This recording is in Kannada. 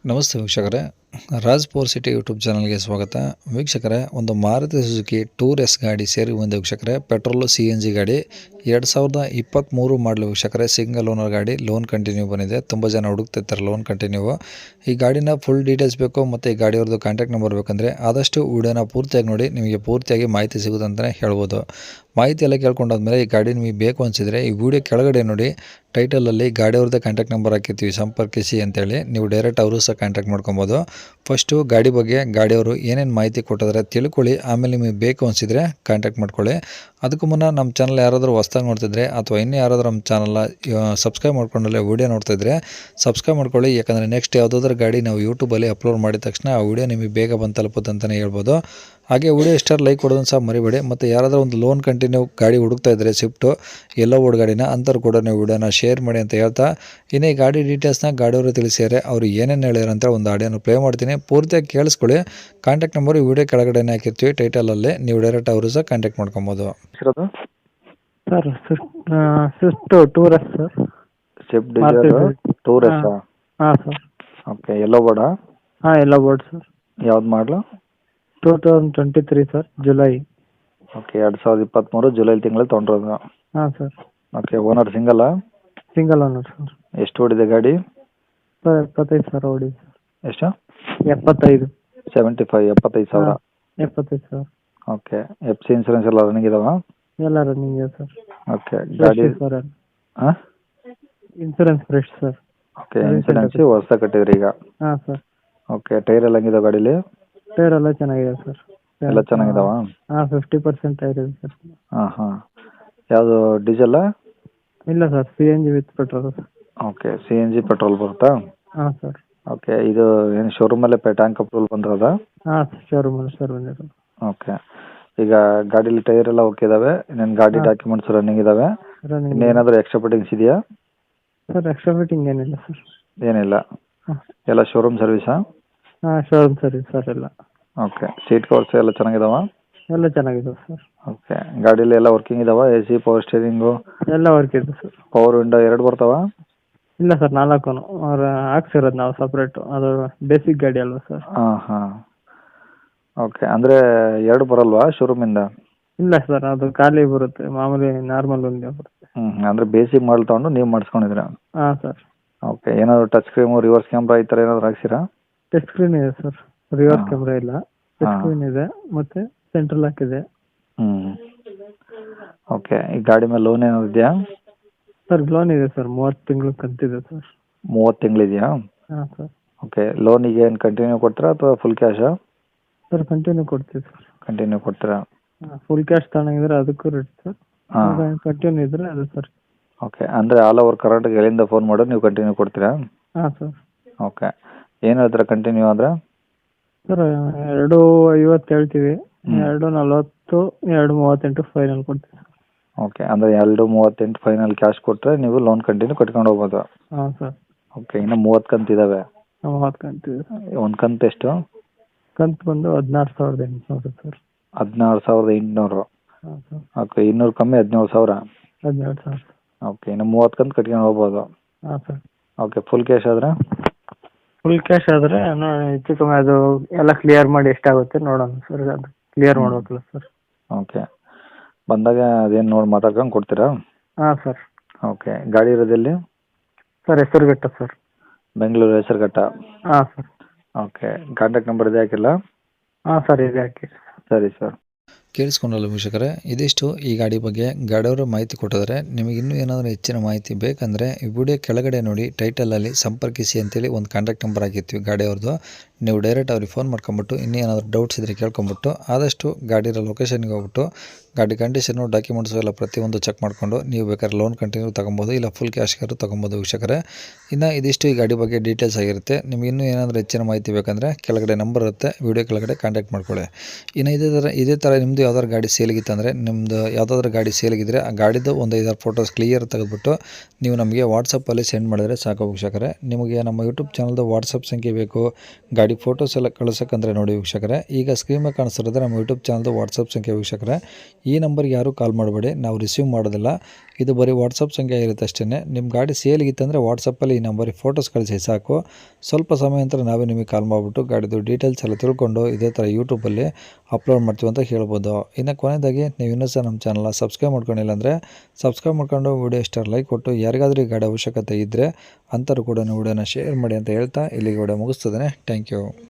ನಮಸ್ತೆ ವೀಕ್ಷಕರೇ, ರಾಜ್ ಪವರ್ ಸಿಟಿ ಯೂಟ್ಯೂಬ್ ಚಾನಲ್ಗೆ ಸ್ವಾಗತ. ವೀಕ್ಷಕರೇ, ಒಂದು ಮಾರುತಿ ಸುಜುಕಿ ಟೂರ್ ಎಸ್ ಗಾಡಿ ಸೇರಿ ಬಂದ ವೀಕ್ಷಕರೇ, ಪೆಟ್ರೋಲು CNG ಗಾಡಿ 2023 ಮಾಡಲು ವೀಕ್ಷಕರೇ, ಸಿಂಗಲ್ ಓನರ್ ಗಾಡಿ, ಲೋನ್ ಕಂಟಿನ್ಯೂ ಬಂದಿದೆ. ತುಂಬ ಜನ ಹುಡುಕ್ತಿರ್ತಾರೆ ಲೋನ್ ಕಂಟಿನ್ಯೂ. ಈ ಗಾಡಿನ ಫುಲ್ ಡೀಟೇಲ್ಸ್ ಬೇಕು ಮತ್ತು ಈ ಗಾಡಿಯವ್ರದ್ದು ಕಾಂಟ್ಯಾಕ್ಟ್ ನಂಬರ್ ಬೇಕಂದರೆ ಆದಷ್ಟು ವಿಡಿಯೋನ ಪೂರ್ತಿಯಾಗಿ ನೋಡಿ, ನಿಮಗೆ ಪೂರ್ತಿಯಾಗಿ ಮಾಹಿತಿ ಸಿಗುತ್ತಂತಲೇ ಹೇಳ್ಬೋದು. ಮಾಹಿತಿ ಎಲ್ಲ ಕೇಳ್ಕೊಂಡಾದ್ಮೇಲೆ ಈ ಗಾಡಿ ನಿಮಗೆ ಬೇಕು ಅನಿಸಿದರೆ ಈ ವಿಡಿಯೋ ಕೆಳಗಡೆ ನೋಡಿ, ಟೈಟಲಲ್ಲಿ ಗಾಡಿಯವ್ರದ್ದೇ ಕಾಂಟ್ಯಾಕ್ಟ್ ನಂಬರ್ ಹಾಕಿರ್ತೀವಿ, ಸಂಪರ್ಕಿಸಿ ಅಂತೇಳಿ. ನೀವು ಡೈರೆಕ್ಟ್ ಅವರು ಸಹ ಕಾಂಟ್ಯಾಕ್ಟ್ ಮಾಡ್ಕೊಬೋದು. ಫಸ್ಟು ಗಾಡಿ ಬಗ್ಗೆ ಗಾಡಿಯವರು ಏನೇನು ಮಾಹಿತಿ ಕೊಟ್ಟಿದ್ದಾರೆ ತಿಳ್ಕೊಳ್ಳಿ, ಆಮೇಲೆ ನಿಮಗೆ ಬೇಕು ಅನಿಸಿದರೆ ಕಾಂಟ್ಯಾಕ್ಟ್ ಮಾಡ್ಕೊಳ್ಳಿ. ಅದಕ್ಕೂ ಮುನ್ನ ನಮ್ಮ ಚಾನಲ್ ಯಾರಾದರೂ ಹೊಸ್ದಾಗಿ ನೋಡ್ತಿದ್ರೆ ಅಥವಾ ಇನ್ನೂ ಯಾರಾದರೂ ನಮ್ಮ ಚಾನಲ್ನ ಸಬ್ಸ್ಕ್ರೈಬ್ ಮಾಡ್ಕೊಂಡಲ್ಲೇ ವೀಡಿಯೋ ನೋಡ್ತಿದ್ರೆ ಸಬ್ಸ್ಕ್ರೈಬ್ ಮಾಡ್ಕೊಳ್ಳಿ. ಯಾಕಂದರೆ ನೆಕ್ಸ್ಟ್ ಯಾವುದಾದ್ರೂ ಗಾಡಿ ನಾವು ಯೂಟ್ಯೂಬಲ್ಲಿ ಅಪ್ಲೋಡ್ ಮಾಡಿದ ತಕ್ಷಣ ಆ ವಿಡಿಯೋ ನಿಮಗೆ ಬೇಗ ಬಂದು ತಲುಪುತ್ತೆ ಅಂತಲೇ ಹೇಳ್ಬೋದು. ಹಾಗೆ ವಿಡಿಯೋ ಇಷ್ಟಾರು ಲೈಕ್ ಕೊಡೋದನ್ನು ಸಹ ಮರಿಬೇಡಿ. ಮತ್ತು ಯಾರಾದರೂ ಒಂದು ಲೋನ್ ಕಂಟಿನ್ಯೂ ಗಾಡಿ ಹುಡುಕ್ತಾ ಇದ್ದರೆ ಸ್ವಿಫ್ಟು ಎಲ್ಲೋ ಓಡ್ ಗಾಡಿನ ಅಂಥವ್ರು ಕೂಡ ನೀವು ವಿಡಿಯೋನ ಶೇರ್ ಮಾಡಿ ಅಂತ ಹೇಳ್ತಾ, ಇನ್ನು ಈ ಗಾಡಿ ಡೀಟೇಲ್ಸ್ನ ಗಾಡಿಯವರು ತಿಳಿಸಿದ್ದಾರೆ. ಅವರು ಏನೇನು ಹೇಳ್ಯಾರ ಅಂತ ಒಂದು ಆಡಿಯೋನ ಪ್ಲೇ ಮಾಡ್ತೀನಿ, ಪೂರ್ತಿಯಾಗಿ ಕೇಳಿಸ್ಕೊಳ್ಳಿ. ಕಾಂಟ್ಯಾಕ್ಟ್ ನಂಬರ್ ಈ ವಿಡಿಯೋ ಕೆಳಗಡೆ ಹಾಕಿರ್ತೀವಿ ಟೈಟಲಲ್ಲಿ, ನೀವು ಡೈರೆಕ್ಟ್ ಅವರು ಸಹ ಕಾಂಟ್ಯಾಕ್ಟ್ ಮಾಡ್ಕೊಬೋದು. Sir Swift tour S sir. Swift Dzire tour S. ಹಾಂ ಸರ್. ಓಕೆ, ಎಲ್ಲೋ ಬೋರ್ಡಾ? ಹಾಂ, ಎಲ್ಲ ಬೋರ್ಡ್ ಸರ್. ಯಾವ್ದು ಮಾಡಲು? 2023 ಸರ್, ಜುಲೈ. ಓಕೆ, 2023 ಜುಲೈ ತಿಂಗಳಲ್ಲಿ ತೊಗೊಂಡಿರೋದು. ಹಾಂ ಸರ್. ಓಕೆ, ಓನರ್ ಸಿಂಗಲ್ಲಾ? Single owner sir. ಎಷ್ಟು ಓಡಿದೆ ಗಾಡಿ? ಸರ್ 75,000 ಓಡಿ. ಎಷ್ಟು? 75. 75,000. 75 ಸರ್. ಓಕೆ, FC ಇನ್ಸೂರೆನ್ಸ್ ಎಲ್ಲ ರನ್ನಿಂಗ್ ಇದಾವ? ಎಲ್ಲ ರನ್ನಿಂಗ್ ಇದೆ ಸರ್. ಓಕೆ, ಗಾಡಿ ಸರ್ ಹಾಂ, insurance fresh sir. Okay, insurance ಹೊಸ ಕಟ್ಟಿದ್ರಿ ಈಗ? ಹಾಂ ಸರ್. ಓಕೆ, ಟೈರ್ ಎಲ್ಲ ಹೆಂಗಿದಾವೆ ಗಾಡೀಲಿ? ಟೈರ್ ಎಲ್ಲ ಚೆನ್ನಾಗಿದೆ ಸರ್. ಎಲ್ಲ ಚೆನ್ನಾಗಿದಾವ? ಹಾಂ, 50% ಟೈರ್ ಇದೆ ಸರ್. ಹಾಂ. ಯಾವುದು ಡೀಸೆಲ್ಲಾ? ಇಲ್ಲ sir, CNG with petrol. Okay, CNG petrol ಬರುತ್ತಾ? ಹಾಂ ಸರ್. ಓಕೆ, ಇದು ಏನು ಶೋರೂಮಲ್ಲೇ ಟ್ಯಾಂಕ್ ಅಪ್ರೂವಲ್ ಬಂದಿರೋದಾ? ಹಾಂ, ಶೋರೂಮಲ್ಲಿ ಸರ್ ಬಂದಿರೋದು. ಓಕೆ, ಈಗ ಗಾಡೀಲಿ ಟೈರ್ ಎಲ್ಲ ಓಕೆ ಇದಾವೆ, ಇನ್ನೇನು ಗಾಡಿ ಡಾಕ್ಯುಮೆಂಟ್ಸ್ ರನ್ನಿಂಗ್ ಇದಾವೆ? ರನ್ನಿಂಗ್ ಇನ್ನೇನಾದರೂ ಎಕ್ಸ್ಟ್ರಾ ಫಿಟ್ಟಿಂಗ್ಸ್ ಇದೆಯಾ? ಸರ್, ಎಕ್ಸ್ಟ್ರಾ ಫಿಟ್ಟಿಂಗ್ ಏನಿಲ್ಲ ಸರ್. ಏನಿಲ್ಲ, ಹಾಂ. ಎಲ್ಲ ಶೋರೂಮ್ ಸರ್ವಿಸಾ? ಹಾಂ, ಶೋರೂಮ್ ಸರ್ವಿಸ್ ಸರ್ ಎಲ್ಲ. ಓಕೆ, ಸೀಟ್ ಕವರ್ಸ್ ಎಲ್ಲ ಚೆನ್ನಾಗಿದಾವ? ಎಲ್ಲ ಚೆನ್ನಾಗಿದೆ ಸರ್. ಓಕೆ, ಗಾಡೀಲಿ ಎಲ್ಲ ವರ್ಕಿಂಗ್ ಇದಾವ? AC, ಪವರ್ ಸ್ಟೇರಿಂಗು, ಎಲ್ಲ ವರ್ಕ್ ಇದೆ ಸರ್. ಪವರ್ ವಿಂಡೋ ಎರಡು ಬರ್ತಾವ? ಇಲ್ಲ ಸರ್, 4 ಅವ್ರು ಹಾಕ್ಸಿರೋದು ನಾವು ಸಪ್ರೇಟು, ಅದು ಬೇಸಿಕ್ ಗಾಡಿ ಅಲ್ವಾ ಸರ್. ಹಾಂ. ಓಕೆ, ಅಂದರೆ ಎರಡು ಬರಲ್ವಾ ಶೋರೂಮಿಂದ? ಇಲ್ಲ ಸರ್, ಅದು ಖಾಲಿ ಬರುತ್ತೆ, ಮಾಮೂಲಿ ನಾರ್ಮಲ್ ಒಂದೇ ಬರುತ್ತೆ. ಅಂದರೆ ಬೇಸಿಕ್ ಮಾಡಲ್ ತೊಗೊಂಡು ನೀವು ಮಾಡಿಸ್ಕೊಂಡಿದ್ದೀರಾ? ಹಾಂ ಸರ್. ಓಕೆ, ಏನಾದರೂ ಟಚ್ ಸ್ಕ್ರೀನು, ರಿವರ್ಸ್ ಕ್ಯಾಮ್ರಾ ಈ ಥರ ಏನಾದರೂ ಹಾಕ್ಸಿರಾ? ಟಚ್ ಸ್ಕ್ರೀನ್ ಇದೆ ಸರ್, ರಿವರ್ಸ್ ಹಾಂ. ಕ್ಯಾಮ್ರಾ ಇಲ್ಲ, ಟಚ್ ಸ್ಕ್ರೀನ್ ಇದೆ, ಮತ್ತು ಸೆಂಟ್ರಲ್ ಲಾಕ್ ಇದೆ. ಓಕೆ, ಈ ಗಾಡಿ ಮೇಲೆ ಲೋನ್ ಏನಾದ್ರು ಇದೆಯಾ? ಸರ್, ಲೋನ್ ಇದೆ ಸರ್, 30 ತಿಂಗಳು ಕಂತಿದೆ ಸರ್. 30 ತಿಂಗಳಿದೆಯಾ? ಹಾಂ ಸರ್. ಓಕೆ, ಲೋನಿಗೆ ಏನು ಕಂಟಿನ್ಯೂ ಕೊಡ್ತೀರಾ ಅಥವಾ ಫುಲ್ ಕ್ಯಾಶಾ? ಸರ್, ಕಂಟಿನ್ಯೂ ಕೊಡ್ತೀವಿ ಸರ್. ಕಂಟಿನ್ಯೂ ಕೊಡ್ತೀರಾ? ಹಾಂ, ಫುಲ್ ಕ್ಯಾಶ್ ತಗೊಂಡಿದ್ರೆ ಅದಕ್ಕೂ ರೇಟ್ ಸರ್. ಹಾಂ. ಕಂಟಿನ್ಯೂ ಇದ್ರೆ ಅದು ಸರ್. ಓಕೆ, ಅಂದರೆ ಆಲ್ ಓವರ್ ಕರ್ನಾಟಕ ಎಲ್ಲಿಂದ ಫೋನ್ ಮಾಡೋದು ನೀವು ಕಂಟಿನ್ಯೂ ಕೊಡ್ತೀರಾ? ಹಾಂ ಸರ್. ಓಕೆ, ಏನು ಹೇಳ್ತೀರಾ ಕಂಟಿನ್ಯೂ ಆದರೆ? ಸರ್, 250 ಹೇಳ್ತೀವಿ, ಹ್ಮ್. 240, 238 ಫೈನಲ್ ಕೊಡ್ತೀವಿ ಸರ್. ಓಕೆ, ಅಂದರೆ 238 ಫೈನಲ್ ಕ್ಯಾಶ್ ಕೊಟ್ಟರೆ ನೀವು ಲೋನ್ ಕಂಟಿನ್ಯೂ ಕಟ್ಕೊಂಡು ಹೋಗ್ಬೋದು? ಹಾಂ ಸರ್. ಓಕೆ, ಇನ್ನು 30 ಕಂತು ಇದ್ದಾವೆ? 30 ಕಂತಿದೆ. ಒಂದು ಕಂತು ಎಷ್ಟು? ಕಂತು ಬಂದು 16,800 ಸರ್. 16,800. ಹಾಂ ಸರ್. ಓಕೆ, 200 ಕಮ್ಮಿ 17,000. 17,000. ಓಕೆ, ಇನ್ನು 30 ಕಂತು ಕಟ್ಕೊಂಡು ಹೋಗ್ಬೋದು? ಹಾಂ ಸರ್. ಓಕೆ, ಫುಲ್ ಕ್ಯಾಶ್ ಆದರೆ? ಫುಲ್ ಕ್ಯಾಶ್ ಆದರೆ ಹೆಚ್ಚು ಕಮ್ಮಿ ಅದು ಎಲ್ಲ ಕ್ಲಿಯರ್ ಮಾಡಿ ಎಷ್ಟಾಗುತ್ತೆ ನೋಡೋಣ ಸರ್, ಅದು ಕ್ಲಿಯರ್ ಮಾಡ್ಬೇಕಲ್ಲ ಸರ್. ಓಕೆ, ಬಂದಾಗ ಅದೇನು ನೋಡಿ ಮಾತಾಡ್ಕೊಂಡು ಕೊಡ್ತೀರಾ? ಹಾಂ ಸರ್. ಓಕೆ, ಗಾಡಿ ಇರೋದೆಲ್ಲಿ? Sir, Hesaraghatta sir. ಬೆಂಗಳೂರು ಹೆಸರುಘಟ್ಟ. ಹಾಂ ಸರ್. ಓಕೆ, ಕಾಂಟ್ಯಾಕ್ಟ್ ನಂಬರ್ ಇದೆ ಹಾಕಿಲ್ಲ? ಹಾಂ ಸರ್, ಇದೆ ಹಾಕಿ. ಸರಿ ಸರ್. ಕೇಳಿಸ್ಕೊಂಡಲ್ಲ ವೀಕ್ಷಕರೇ, ಇದಿಷ್ಟು ಈ ಗಾಡಿ ಬಗ್ಗೆ ಗಾಡಿಯವರು ಮಾಹಿತಿ ಕೊಟ್ಟಿದ್ದಾರೆ. ನಿಮಗೆ ಇನ್ನೂ ಏನಾದರೂ ಹೆಚ್ಚಿನ ಮಾಹಿತಿ ಬೇಕಂದರೆ ಈ ವಿಡಿಯೋ ಕೆಳಗಡೆ ನೋಡಿ, ಟೈಟಲಲ್ಲಿ ಸಂಪರ್ಕಿಸಿ ಅಂತೇಳಿ ಒಂದು ಕಾಂಟ್ಯಾಕ್ಟ್ ನಂಬರ್ ಹಾಕಿರ್ತೀವಿ ಗಾಡಿಯವ್ರದ್ದು. ನೀವು ಡೈರೆಕ್ಟ್ ಅವ್ರಿಗೆ ಫೋನ್ ಮಾಡ್ಕೊಂಬಿಟ್ಟು ಇನ್ನೂ ಏನಾದರೂ ಡೌಟ್ಸ್ ಇದ್ದರೆ ಕೇಳ್ಕೊಂಬಿಟ್ಟು ಆದಷ್ಟು ಗಾಡಿರೋ ಲೊಕೇಶನ್ಗೆ ಹೋಗ್ಬಿಟ್ಟು ಗಾಡಿ ಕಂಡೀಷನು, ಡಾಕ್ಯುಮೆಂಟ್ಸು ಎಲ್ಲ ಪ್ರತಿಯೊಂದು ಚೆಕ್ ಮಾಡಿಕೊಂಡು ನೀವು ಬೇಕಾದ್ರೆ ಲೋನ್ ಕಂಟಿನ್ಯೂ ತೊಗೊಬೋದು, ಇಲ್ಲ ಫುಲ್ ಕ್ಯಾಶ್ಗಾರು ತೊಗೊಬೋದು ವೀಕ್ಷಕರೇ. ಇನ್ನು ಇದಿಷ್ಟು ಈ ಗಾಡಿ ಬಗ್ಗೆ ಡೀಟೇಲ್ಸ್ ಆಗಿರುತ್ತೆ. ನಿಮಗೆ ಇನ್ನೂ ಏನಾದರೂ ಹೆಚ್ಚಿನ ಮಾಹಿತಿ ಬೇಕಂದರೆ ಕೆಳಗಡೆ ನಂಬರ್ ಇರುತ್ತೆ, ವಿಡಿಯೋ ಕೆಳಗಡೆ ಕಾಂಟ್ಯಾಕ್ಟ್ ಮಾಡ್ಕೊಳ್ಳಿ. ಇನ್ನು ಇದೇ ಥರ ನಿಮ್ಮದು ಯಾವ್ದಾದ್ರು ಗಾಡಿ ಸೇಲಿಗಿತ್ತಂದರೆ, ನಿಮ್ಮದು ಯಾವುದಾದ್ರೂ ಗಾಡಿ ಸೇಲಿಗಿದ್ರೆ ಆ ಗಾಡಿದು ಒಂದು 5-6 ಫೋಟೋಸ್ ಕ್ಲಿಯರ್ ತೆಗೆದುಬಿಟ್ಟು ನೀವು ನಮಗೆ ವಾಟ್ಸಪ್ಪಲ್ಲಿ ಸೆಂಡ್ ಮಾಡಿದರೆ ಸಾಕು ವೀಕ್ಷಕರೇ. ನಿಮಗೆ ನಮ್ಮ ಯೂಟ್ಯೂಬ್ ಚಾನಲ್ದು ವಾಟ್ಸಪ್ ಸಂಖ್ಯೆ ಬೇಕು, ಗಾಡಿ ಗಾಡಿ ಫೋಟೋಸ್ ಎಲ್ಲ ಕಳ್ಸೋಕ್ಕಂದ್ರೆ ನೋಡಿ ವೀಕ್ಷಕರೇ, ಈಗ ಸ್ಕ್ರೀನ್ ಮೇಲೆ ಕಾಣಿಸ್ತಿರೋದು ನಮ್ಮ ಯೂಟ್ಯೂಬ್ ಚಾನಲ್ದು ವಾಟ್ಸಪ್ ಸಂಖ್ಯೆ ವೀಕ್ಷಕರೇ. ಈ ನಂಬರ್ಗೆ ಯಾರೂ ಕಾಲ್ ಮಾಡಬೇಡಿ, ನಾವು ರಿಸೀವ್ ಮಾಡೋದಿಲ್ಲ. ಇದು ಬರೀ ವಾಟ್ಸಪ್ ಸಂಖ್ಯೆ ಇರುತ್ತೆ ಅಷ್ಟೇ. ನಿಮ್ಮ ಗಾಡಿ ಸೇಲ್ಗಿತ್ತಂದರೆ ವಾಟ್ಸಪ್ಪಲ್ಲಿ ಈ ನಂಬರಿಗೆ ಫೋಟೋಸ್ ಕಳಿಸಿ ಸಾಕು. ಸ್ವಲ್ಪ ಸಮಯ ನಂತರ ನಾವೇ ನಿಮಗೆ ಕಾಲ್ ಮಾಡಿಬಿಟ್ಟು ಗಾಡಿದು ಡೀಟೇಲ್ಸ್ ಎಲ್ಲ ತಿಳ್ಕೊಂಡು ಇದೇ ಥರ ಯೂಟ್ಯೂಬಲ್ಲಿ ಅಪ್ಲೋಡ್ ಮಾಡ್ತೀವಿ ಅಂತ ಹೇಳ್ಬೋದು. ಇನ್ನು ಕೊನೆಯದಾಗಿ ನೀವು ಇನ್ನೂ ಸಹ ನಮ್ಮ ಚಾನಲ್ನ ಸಬ್ಸ್ಕ್ರೈಬ್ ಮಾಡ್ಕೊಂಡಿಲ್ಲ ಅಂದರೆ ಸಬ್ಸ್ಕ್ರೈಬ್ ಮಾಡ್ಕೊಂಡು ವಿಡಿಯೋ ಇಷ್ಟ ಲೈಕ್ ಕೊಟ್ಟು ಯಾರಿಗಾದ್ರೂ ಈ ಗಾಡಿ ಅವಶ್ಯಕತೆ ಇದ್ದರೆ ಅಂಥವ್ರು ಕೂಡ ವಿಡಿಯೋನ ಶೇರ್ ಮಾಡಿ ಅಂತ ಹೇಳ್ತಾ ಇಲ್ಲಿಗೆ ವಿಡಿಯೋ ಮುಗಿಸ್ತದೆ. Thank you.